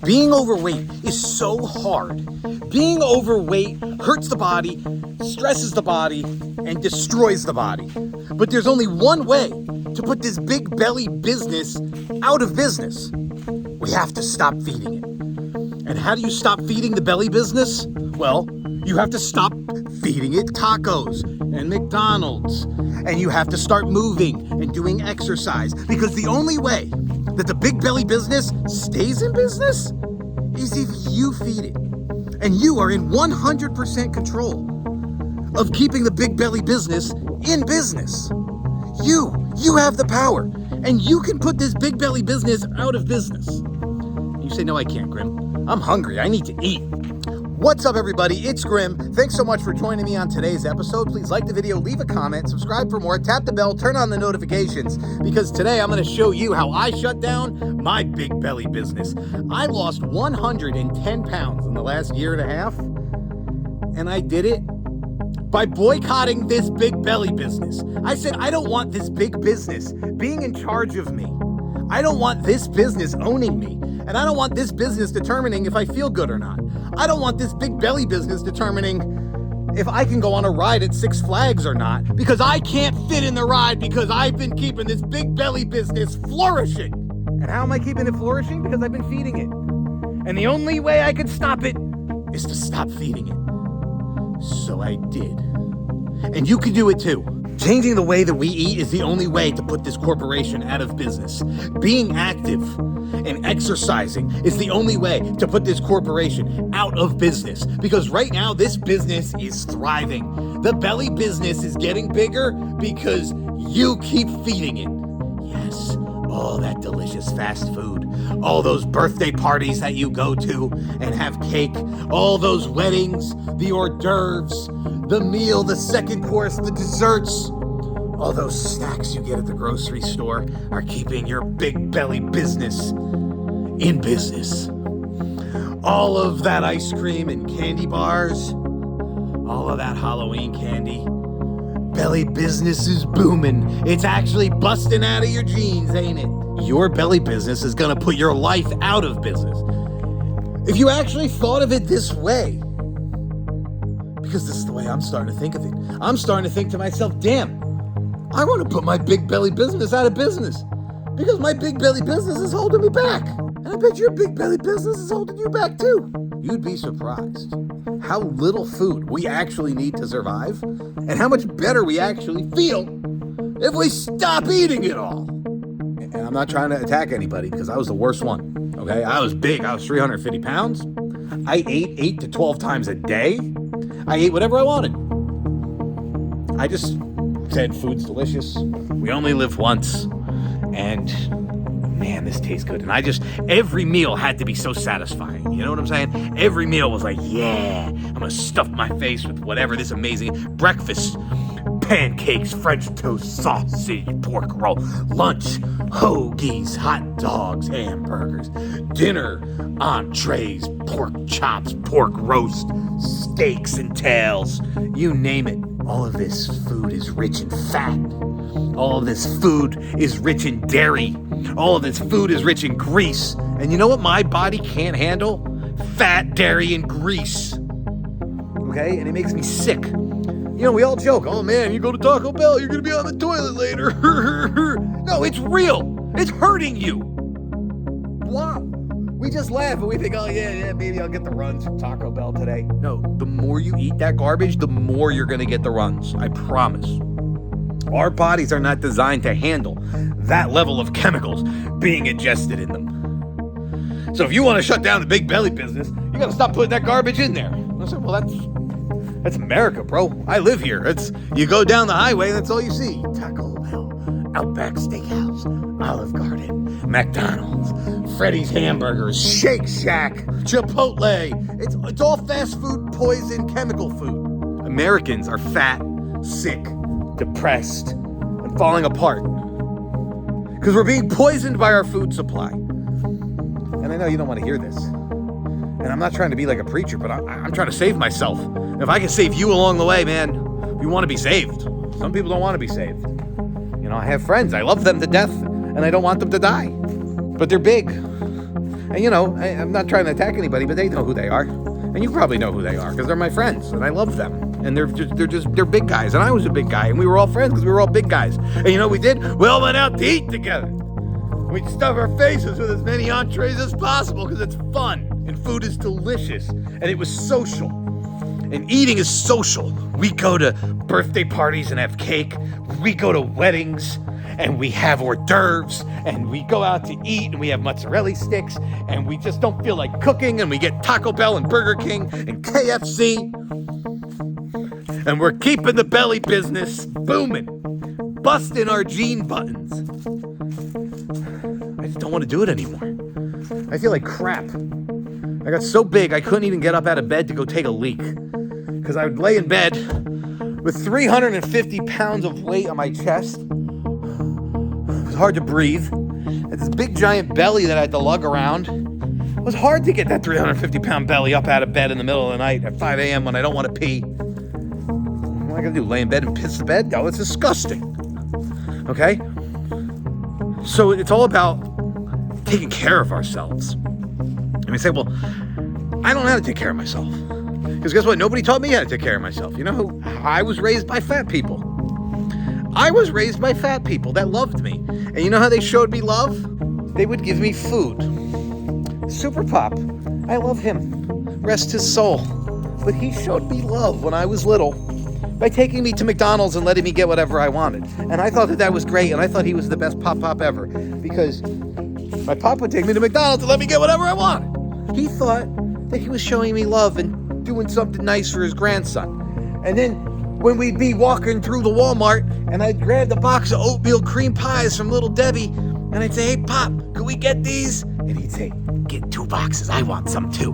Being overweight is so hard. Being overweight hurts the body, stresses the body, and destroys the body. But there's only one way to put this big belly business out of business. We have to stop feeding it. And how do you stop feeding the belly business? Well, you have to stop feeding it tacos and McDonald's. And you have to start moving and doing exercise. Because the only way that the big belly business stays in business is if you feed it. And you are in 100% control of keeping the big belly business in business. You have the power, and you can put this big belly business out of business. You say, no, I can't, Grim. I'm hungry. I need to eat. What's up, everybody? It's Grim. Thanks so much for joining me on today's episode. Please like the video, leave a comment, subscribe for more, tap the bell, turn on the notifications, because today I'm going to show you how I shut down my big belly business. I lost 110 pounds in the last year and a half, and I did it by boycotting this big belly business. I said, I don't want this big business being in charge of me. I don't want this business owning me. And I don't want this business determining if I feel good or not. I don't want this big belly business determining if I can go on a ride at Six Flags or not, because I can't fit in the ride because I've been keeping this big belly business flourishing. And how am I keeping it flourishing? Because I've been feeding it. And the only way I could stop it is to stop feeding it. So I did. And you can do it too. Changing the way that we eat is the only way to put this corporation out of business. Being active and exercising is the only way to put this corporation out of business. Because right now, this business is thriving. The belly business is getting bigger because you keep feeding it. Yes, all that delicious fast food, all those birthday parties that you go to and have cake, all those weddings, the hors d'oeuvres, the meal, the second course, the desserts, all those snacks you get at the grocery store are keeping your big belly business in business. All of that ice cream and candy bars, all of that Halloween candy, belly business is booming. It's actually busting out of your jeans, ain't it? Your belly business is gonna put your life out of business. If you actually thought of it this way, because this is the way I'm starting to think of it. I'm starting to think to myself, damn, I want to put my big belly business out of business because my big belly business is holding me back. And I bet your big belly business is holding you back too. You'd be surprised how little food we actually need to survive and how much better we actually feel if we stop eating it all. And I'm not trying to attack anybody because I was the worst one, okay? I was big. I was 350 pounds. I ate 8 to 12 times a day. I ate whatever I wanted. I just said food's delicious. We only live once. And man, this tastes good. And every meal had to be so satisfying. You know what I'm saying? Every meal was like, yeah, I'm gonna stuff my face with whatever this amazing breakfast. Pancakes, French toast, sausage, pork roll, lunch, hoagies, hot dogs, hamburgers, dinner, entrees, pork chops, pork roast, steaks and tails, you name it. All of this food is rich in fat. All of this food is rich in dairy. All of this food is rich in grease. And you know what my body can't handle? Fat, dairy, and grease. Okay? And it makes me sick. You know, we all joke, oh man, you go to Taco Bell, you're gonna be on the toilet later. No, it's real. It's hurting you. Why? We just laugh and we think, oh yeah, maybe I'll get the runs from Taco Bell today. No, the more you eat that garbage, the more you're gonna get the runs. I promise. Our bodies are not designed to handle that level of chemicals being ingested in them. So if you want to shut down the big belly business, you gotta stop putting that garbage in there. I said, well, that's America, bro. I live here. You go down the highway, that's all you see. Taco Bell, Outback Steakhouse, Olive Garden, McDonald's, Freddy's Hamburgers, Shake Shack, Chipotle. It's all fast food, poison, chemical food. Americans are fat, sick, depressed, and falling apart because we're being poisoned by our food supply. And I know you don't want to hear this. And I'm not trying to be like a preacher, but I'm trying to save myself. And if I can save you along the way, man, you want to be saved. Some people don't want to be saved. You know, I have friends. I love them to death, and I don't want them to die. But they're big. And I'm not trying to attack anybody, but they know who they are. And you probably know who they are, because they're my friends, and I love them. And they're big guys, and I was a big guy, and we were all friends because we were all big guys. And you know what we did? We all went out to eat together. We'd stuff our faces with as many entrees as possible because it's fun, and food is delicious, and it was social. And eating is social. We go to birthday parties and have cake. We go to weddings and we have hors d'oeuvres, and we go out to eat and we have mozzarella sticks, and we just don't feel like cooking, and we get Taco Bell and Burger King and KFC. And we're keeping the belly business booming, busting our jean buttons. I just don't want to do it anymore. I feel like crap. I got so big I couldn't even get up out of bed to go take a leak, because I would lay in bed with 350 pounds of weight on my chest. It was hard to breathe. I had this big giant belly that I had to lug around. It was hard to get that 350 pound belly up out of bed in the middle of the night at 5 a.m. when I don't want to pee. What am I going to do, lay in bed and piss the bed? No, it's disgusting. Okay? So it's all about taking care of ourselves. And we say, well, I don't know how to take care of myself. Because guess what? Nobody taught me how to take care of myself. I was raised by fat people. I was raised by fat people that loved me. And you know how they showed me love? They would give me food. Super Pop, I love him. Rest his soul. But he showed me love when I was little by taking me to McDonald's and letting me get whatever I wanted. And I thought that was great, and I thought he was the best Pop ever. Because my pop would take me to McDonald's and let me get whatever I wanted. He thought that he was showing me love and doing something nice for his grandson. And then when we'd be walking through the Walmart and I'd grab the box of oatmeal cream pies from Little Debbie and I'd say, hey, Pop, can we get these? And he'd say, get 2 boxes. I want some too.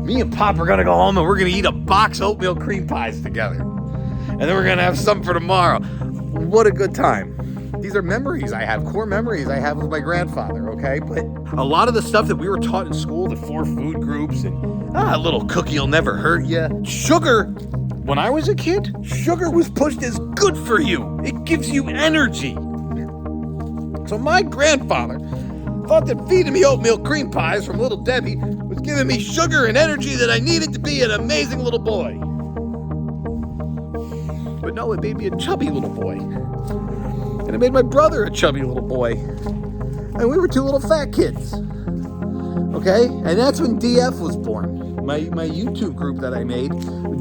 Me and Pop are going to go home and we're going to eat a box of oatmeal cream pies together. And then we're going to have some for tomorrow. What a good time. These are memories I have, core memories I have with my grandfather, okay? But a lot of the stuff that we were taught in school, the 4 food groups and a little cookie will never hurt you. Sugar, when I was a kid, sugar was pushed as good for you. It gives you energy. So my grandfather thought that feeding me oatmeal cream pies from Little Debbie was giving me sugar and energy that I needed to be an amazing little boy. But no, it made me a chubby little boy. And it made my brother a chubby little boy. And we were 2 little fat kids. Okay? And that's when DF was born. My YouTube group that I made,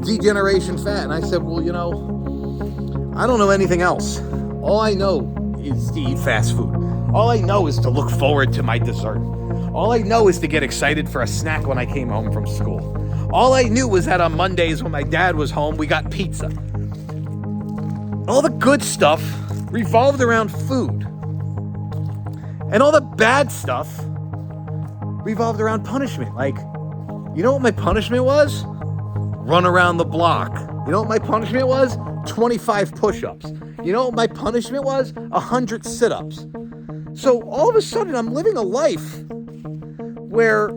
Degeneration Fat. And I said, well, I don't know anything else. All I know is to eat fast food. All I know is to look forward to my dessert. All I know is to get excited for a snack when I came home from school. All I knew was that on Mondays when my dad was home, we got pizza. All the good stuff revolved around food. And all the bad stuff revolved around punishment. Like, you know what my punishment was? Run around the block. You know what my punishment was? 25 push-ups. You know what my punishment was? 100 sit-ups. So all of a sudden, I'm living a life where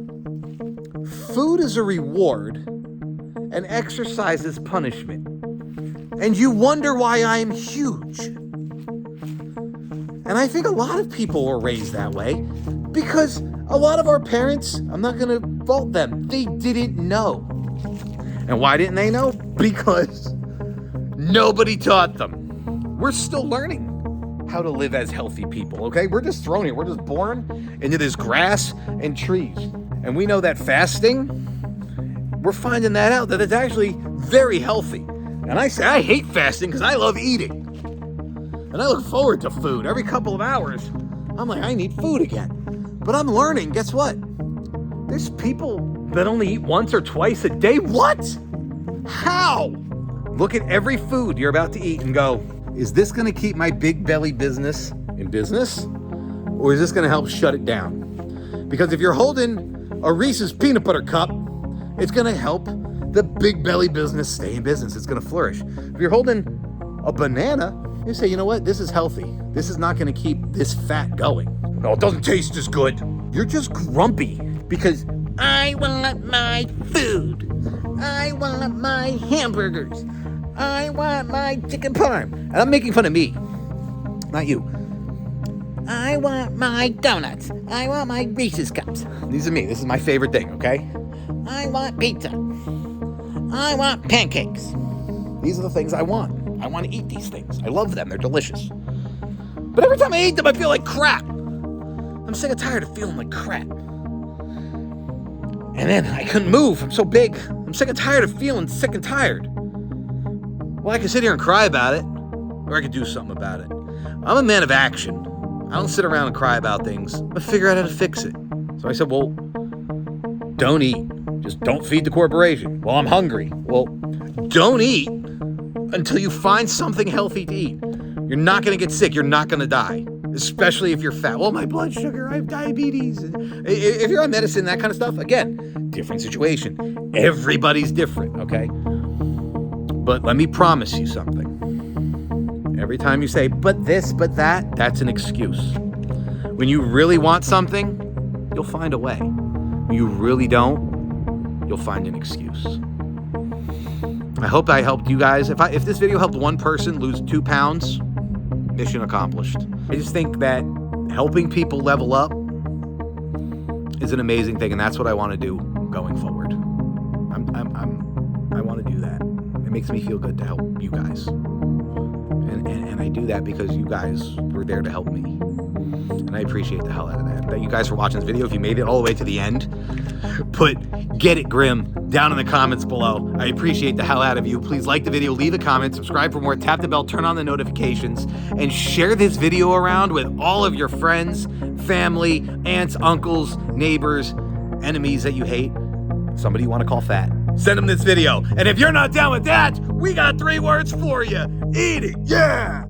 food is a reward and exercise is punishment. And you wonder why I'm huge. And I think a lot of people were raised that way because a lot of our parents, I'm not going to fault them, they didn't know. And why didn't they know? Because nobody taught them. We're still learning how to live as healthy people, okay? We're just thrown here. We're just born into this grass and trees. And we know that fasting, we're finding that out, that it's actually very healthy. And I say I hate fasting because I love eating. And I look forward to food. Every couple of hours, I'm like, I need food again. But I'm learning, guess what? There's people that only eat once or twice a day. What? How? Look at every food you're about to eat and go, is this going to keep my big belly business in business? Or is this going to help shut it down? Because if you're holding a Reese's peanut butter cup, it's going to help the big belly business stay in business. It's going to flourish. If you're holding a banana, you say, you know what? This is healthy. This is not going to keep this fat going. No, it doesn't taste as good. You're just grumpy because I want my food. I want my hamburgers. I want my chicken parm. And I'm making fun of me, not you. I want my donuts. I want my Reese's Cups. These are me. This is my favorite thing, okay? I want pizza. I want pancakes. These are the things I want. I want to eat these things. I love them. They're delicious. But every time I eat them, I feel like crap. I'm sick and tired of feeling like crap. And then I couldn't move. I'm so big. I'm sick and tired of feeling sick and tired. Well, I could sit here and cry about it, or I could do something about it. I'm a man of action. I don't sit around and cry about things. I figure out how to fix it. So I said, well, don't eat. Just don't feed the corporation. Well, I'm hungry. Well, don't eat until you find something healthy to eat. You're not going to get sick. You're not going to die, especially if you're fat. Well, my blood sugar, I have diabetes. If you're on medicine, that kind of stuff, again, different situation. Everybody's different, okay? But let me promise you something. Every time you say, but this, but that, that's an excuse. When you really want something, you'll find a way. When you really don't, you'll find an excuse. I hope I helped you guys. If this video helped one person lose 2 pounds, mission accomplished. I just think that helping people level up is an amazing thing, and that's what I want to do going forward. I want to do that. It makes me feel good to help you guys. And I do that because you guys were there to help me. And I appreciate the hell out of that. Thank you guys for watching this video. If you made it all the way to the end, put "Get It Grim" down in the comments below. I appreciate the hell out of you. Please like the video, leave a comment, subscribe for more, tap the bell, turn on the notifications, and share this video around with all of your friends, family, aunts, uncles, neighbors, enemies that you hate, somebody you want to call fat. Send them this video. And if you're not down with that, we got 3 words for you. Eat it, yeah!